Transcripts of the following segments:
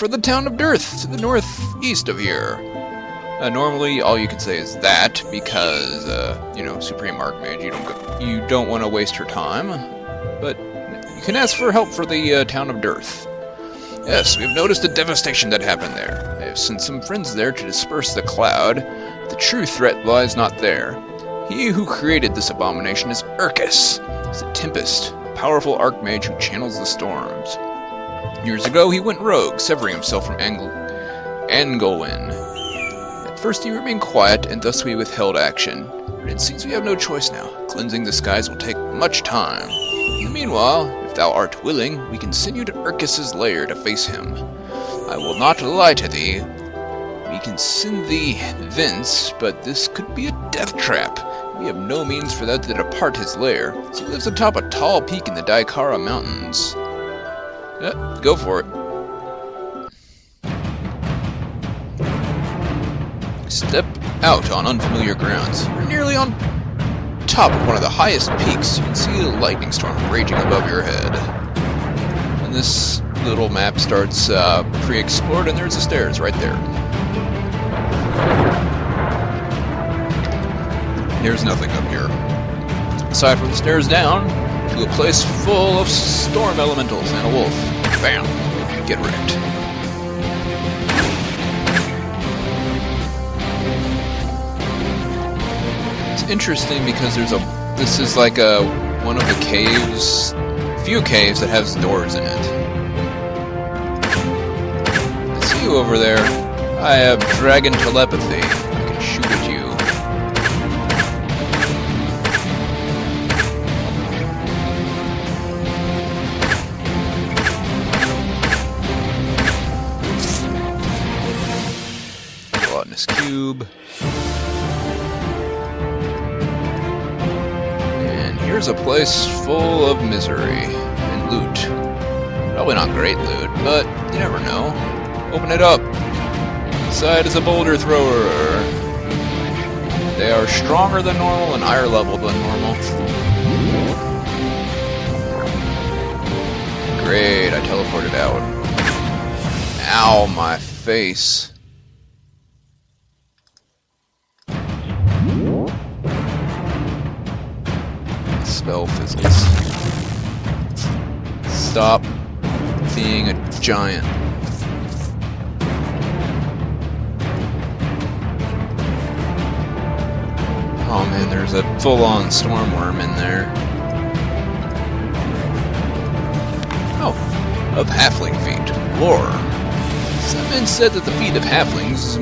for the town of Dearth, to the northeast of here. Normally, all you can say is that, because, you know, Supreme Archmage, you don't want to waste her time. But you can ask for help for the town of Dearth. Yes, we've noticed the devastation that happened there. I have sent some friends there to disperse the cloud. The true threat lies not there. He who created this abomination is Urkus. He's a Tempest, a powerful Archmage who channels the storms. Years ago, he went rogue, severing himself from Angolwyn. At first, he remained quiet, and thus we withheld action. But it seems we have no choice now. Cleansing the skies will take much time. In the meanwhile, if thou art willing, we can send you to Urkus's lair to face him. I will not lie to thee. We can send thee thence, but this could be a death trap. We have no means for that to depart his lair, as he lives atop a tall peak in the Daikara mountains. Go for it. Step out on unfamiliar grounds. You're nearly on top of one of the highest peaks. You can see a lightning storm raging above your head. And this little map starts pre-explored, and there's the stairs right there. There's nothing up here. Aside from the stairs down to a place full of storm elementals and a wolf. Bam! Get wrecked. It's interesting because this is like one of the caves, few caves that has doors in it. I see you over there. I have dragon telepathy. I can shoot at you. Gluttonous cube. And here's a place full of misery and loot. Probably not great loot, but you never know. Open it up. Inside is a boulder thrower. They are stronger than normal and higher level than normal. Great, I teleported out. Ow, my face. Spell physics. Stop being a giant. Oh man, there's a full-on stormworm in there. Oh, of halfling feet. Lore. Some men said that the feet of halflings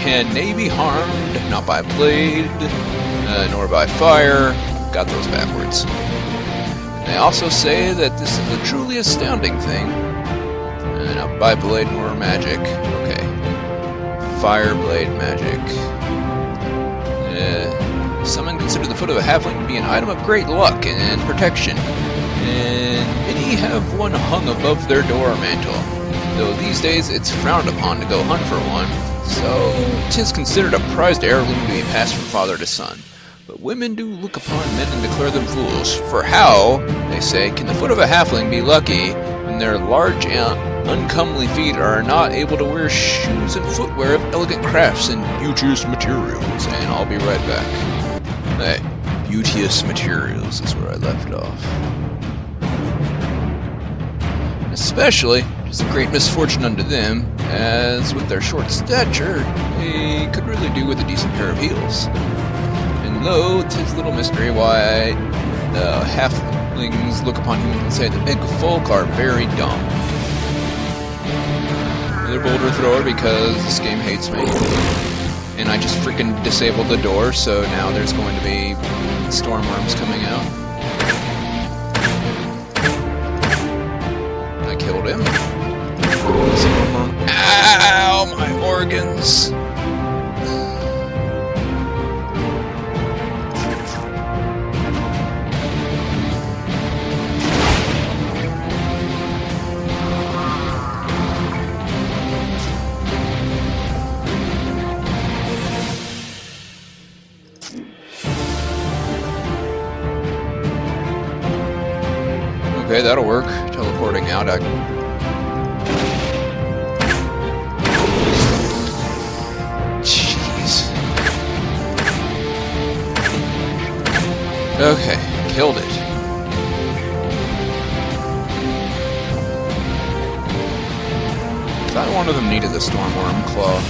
can be harmed, not by blade, nor by fire. Got those backwards. And they also say that this is a truly astounding thing. Not by blade nor magic. Okay. Fire blade magic. Some men consider the foot of a halfling to be an item of great luck and protection, and many have one hung above their door mantle, though these days it's frowned upon to go hunt for one, so 'tis considered a prized heirloom to be passed from father to son. But women do look upon men and declare them fools, for how, they say, can the foot of a halfling be lucky when their large and uncomely feet are not able to wear shoes and footwear of elegant crafts and beauteous materials? And I'll be right back. Hey, beauteous materials is where I left off. Especially, it's a great misfortune unto them, as with their short stature, they could really do with a decent pair of heels. And lo, 'tis little mystery why halflings look upon humans and say that big folk are very dumb. Another boulder thrower because this game hates me. And I just freaking disabled the door, so now there's going to be stormworms coming out. I killed him. Ow, my organs! Okay, that'll work. Teleporting out. Okay, killed it. Thought one of them needed the Stormworm Claw.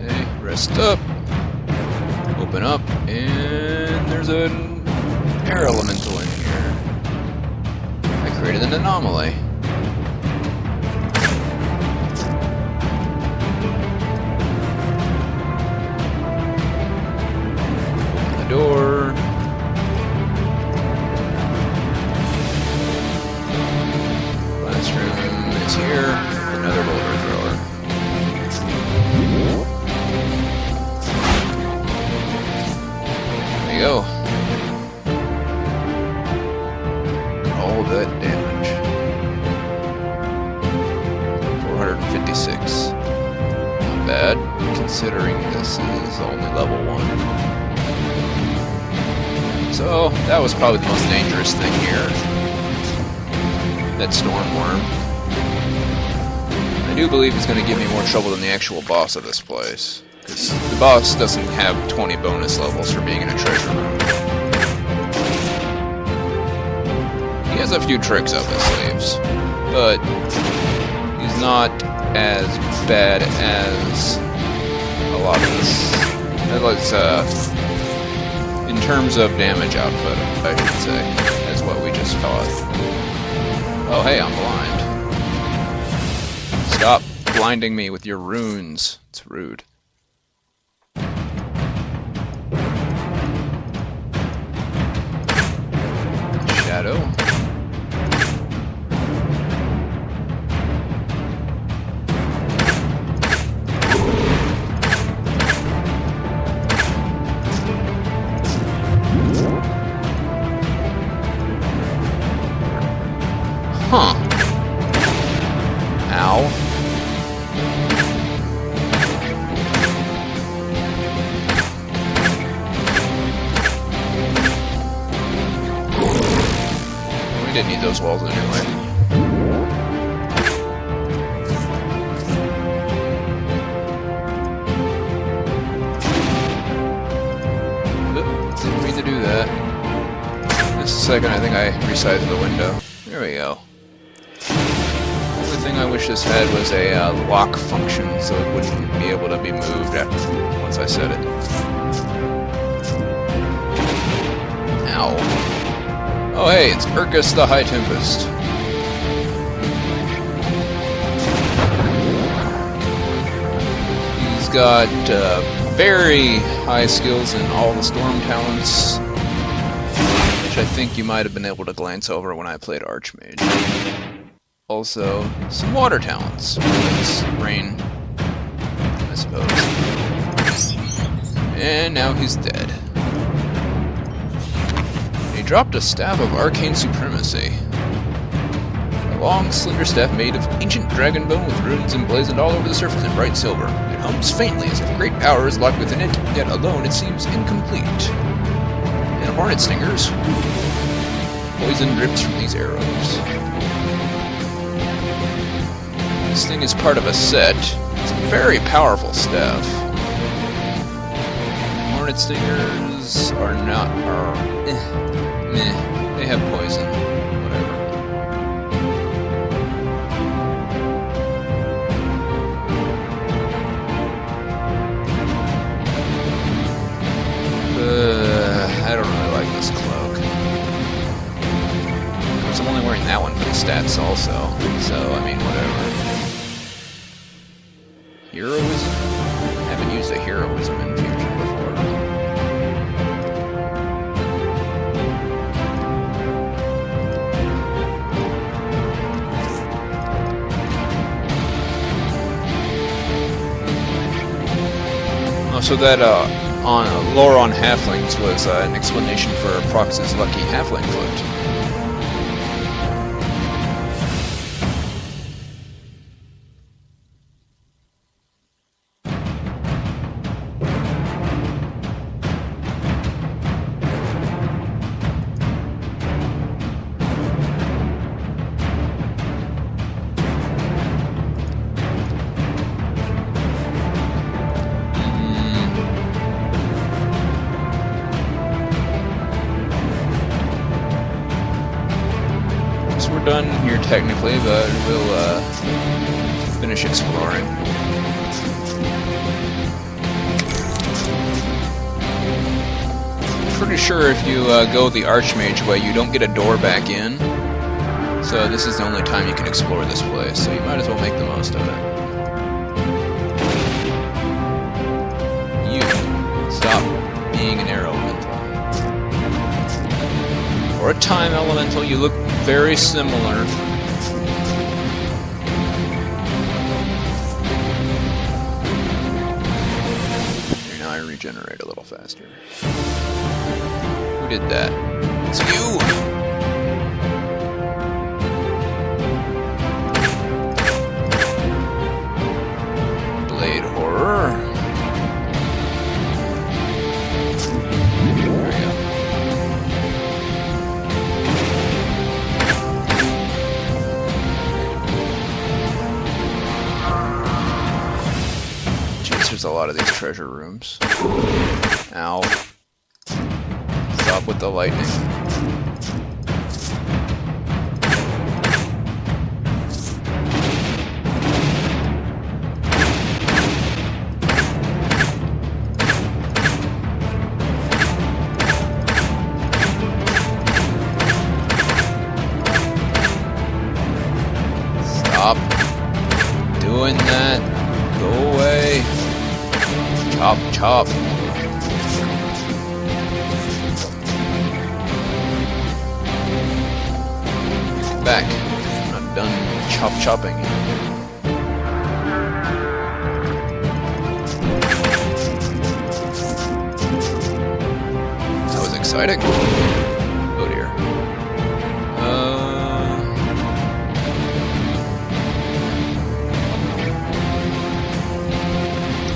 Okay, rest up. Open up, and there's an air elemental in here. I created an anomaly. Open the door. Last room is here. Another boulder thrower. There you go. All that damage. 456. Not bad, considering this is only level 1. So, that was probably the most dangerous thing here. That Stormworm. I do believe it's going to give me more trouble than the actual boss of this place. Because the boss doesn't have 20 bonus levels for being in a treasure room. He has a few tricks up his sleeves, but he's not as bad as a lot of this. In terms of damage output, I should say, is what we just fought. Oh, hey, I'm blind. Stop blinding me with your runes. It's rude. Shadow. Huh. Ow. We didn't need those walls anyway. Oop, didn't mean to do that. Just a second, I think I resized the window. There we go. The thing I wish this had was a lock function, so it wouldn't be able to be moved once I set it. Ow. Oh hey, it's Urkus the High Tempest. He's got very high skills in all the storm talents, which I think you might have been able to glance over when I played Archmage. Also, some water talents. It's rain, I suppose. And now he's dead. He dropped a staff of arcane supremacy. A long, slender staff made of ancient dragon bone with runes emblazoned all over the surface in bright silver. It hums faintly as if great power is locked within it, yet alone it seems incomplete. And hornet stingers. Poison drips from these arrows. This thing is part of a set. It's a very powerful staff. Hornet stingers are not... They have poison. Whatever. I don't really like this cloak. Of course, I'm only wearing that one for the stats also. So, I mean, whatever. Heroism? I haven't used a heroism infusion before. Oh, so that on lore on halflings was an explanation for Prox's lucky halfling foot. we're done here technically, but we'll finish exploring. Pretty sure if you go the Archmage way, you don't get a door back in. So this is the only time you can explore this place, so you might as well make the most of it. You stop being an air elemental. Or a time elemental, you look very similar. Here, now I regenerate a little faster. Who did that? It's you! Blade horror. There we go. Jeez, there's a lot of these treasure rooms. Ow. Stop with the lightning. Stop doing that. Go away. Chop, chop. Back. I'm not done chopping. That was exciting. Oh dear.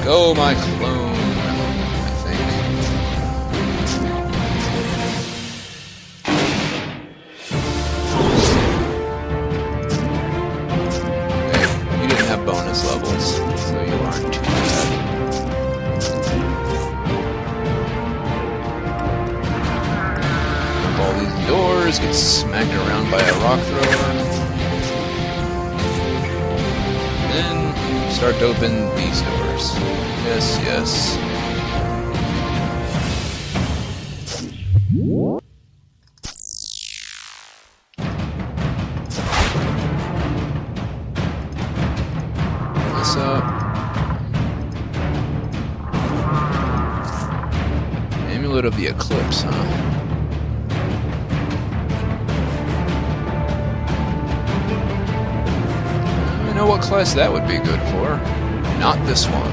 Go, my clone, I think. Bonus levels, so you aren't too bad. Up all these doors, get smacked around by a rock thrower. Then start to open these doors. Yes, yes. Up. Amulet of the Eclipse, huh? I know what class that would be good for. Not this one.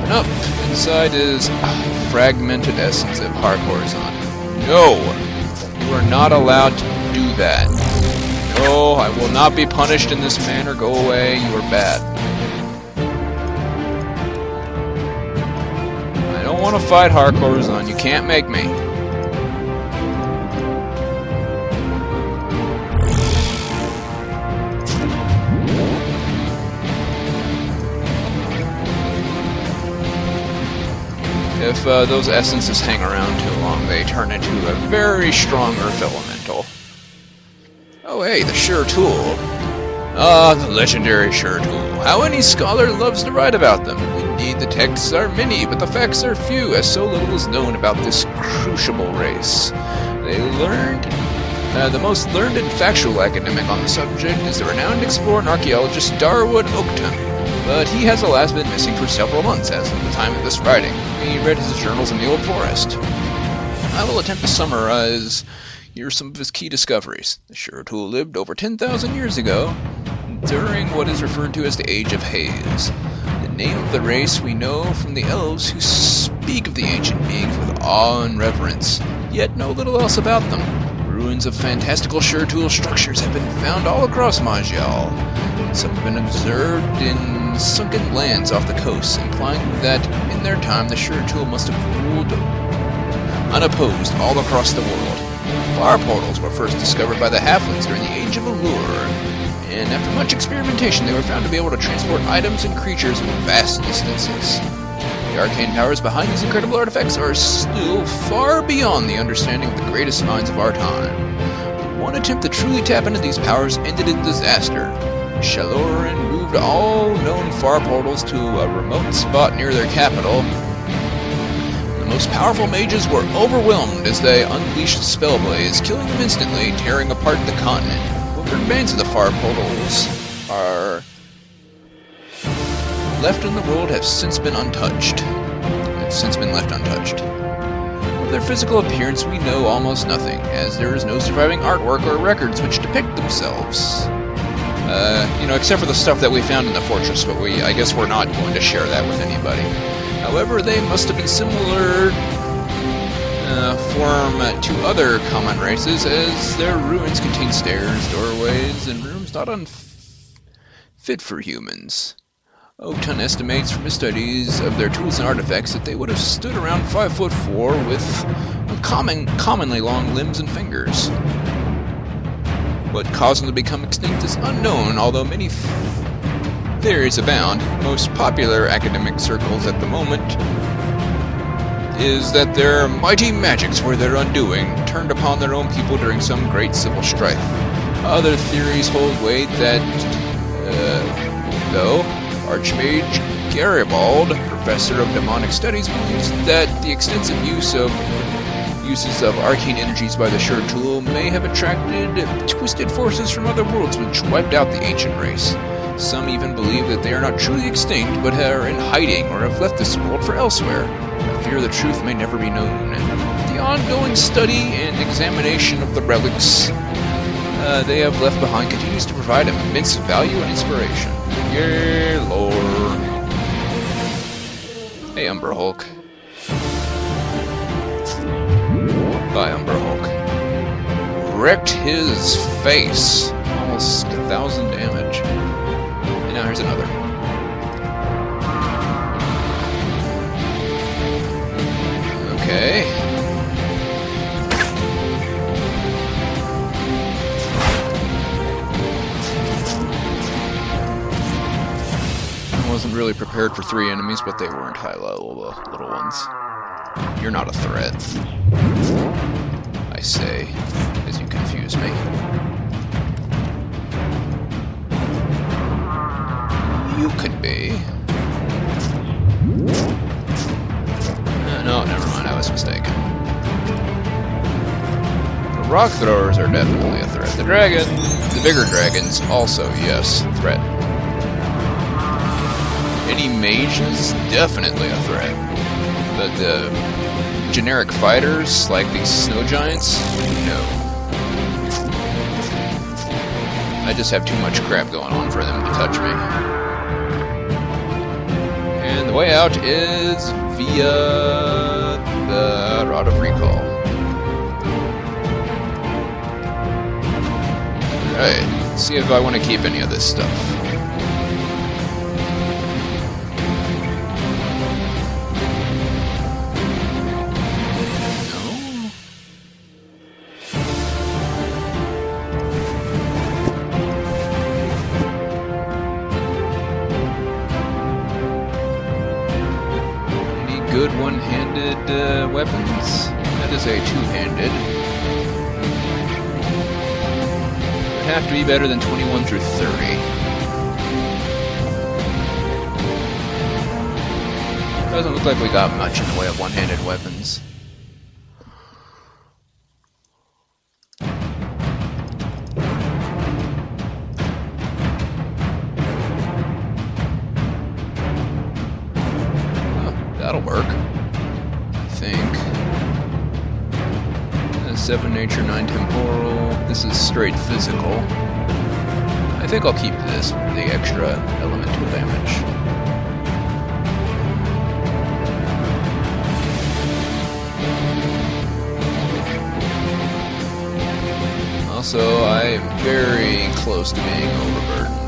And up inside is fragmented essence of Hark Horizon. No! You are not allowed to do that. No, I will not be punished in this manner. Go away, you are bad. I don't want to fight Hark Horizon. You can't make me. If those essences hang around too long, they turn into a very strong Earth Elemental. Oh hey, the Sure Tool. Ah, the legendary Sure Tool. How any scholar loves to write about them. Indeed, the texts are many, but the facts are few, as so little is known about this crucible race. The most learned and factual academic on the subject is the renowned explorer and archaeologist Darwood Oakton, but he has alas been missing for several months as of the time of this writing. He read his journals in the Old Forest. I will attempt to summarize here are some of his key discoveries. The Sure Tool lived over 10,000 years ago, during what is referred to as the Age of Haze. The name of the race we know from the elves who speak of the ancient beings with awe and reverence, yet know little else about them. Ruins of fantastical Sure Tool structures have been found all across Maj'Eyal. Some have been observed in sunken lands off the coast, implying that in their time the Sure Tool must have ruled unopposed all across the world. Far portals were first discovered by the Halflings during the Age of Allure, and after much experimentation they were found to be able to transport items and creatures over vast distances. The arcane powers behind these incredible artifacts are still far beyond the understanding of the greatest minds of our time. One attempt to truly tap into these powers ended in disaster. Shaloran moved all known far portals to a remote spot near their capital. The most powerful mages were overwhelmed as they unleashed the spell blaze, killing them instantly, tearing apart the continent. What remains of the far portals are left in the world have since been untouched. Left untouched. Of their physical appearance we know almost nothing, as there is no surviving artwork or records which depict themselves. Except for the stuff that we found in the fortress, but I guess we're not going to share that with anybody. However, they must have been similar form to other common races, as their ruins contain stairs, doorways, and rooms not unfit for humans. Oakton estimates from his studies of their tools and artifacts that they would have stood around 5'4" with commonly long limbs and fingers. What caused them to become extinct is unknown, although many theories abound. Most popular academic circles at the moment is that their mighty magics were their undoing, turned upon their own people during some great civil strife. Other theories hold weight that, though, Archmage Garibald, professor of demonic studies, believes that the extensive uses of arcane energies by the Sherd tool may have attracted twisted forces from other worlds which wiped out the ancient race. Some even believe that they are not truly extinct, but are in hiding or have left this world for elsewhere. I fear the truth may never be known. The ongoing study and examination of the relics they have left behind continues to provide immense value and inspiration. Yay, Lord. Hey, Umber Hulk. Bye, Umber Hulk. Wrecked his face. Almost 1,000 damage. And now here's another. Okay. I wasn't really prepared for 3 enemies, but they weren't high level, the little ones. You're not a threat, I say, as you confuse me. You could be. No, never mind, I was mistaken. The rock throwers are definitely a threat. The bigger dragons, also, yes, threat. Any mages, definitely a threat. But the generic fighters, like these snow giants, no. I just have too much crap going on for them to touch me. And the way out is via the Rod of Recall. Alright, let's see if I want to keep any of this stuff. Good one-handed weapons. That is a two-handed. Would have to be better than 21 through 30. Doesn't look like we got much in the way of one-handed weapons. That'll work, I think. 7 nature, 9 temporal. This is straight physical. I think I'll keep this for the extra elemental damage. Also, I'm very close to being overburdened.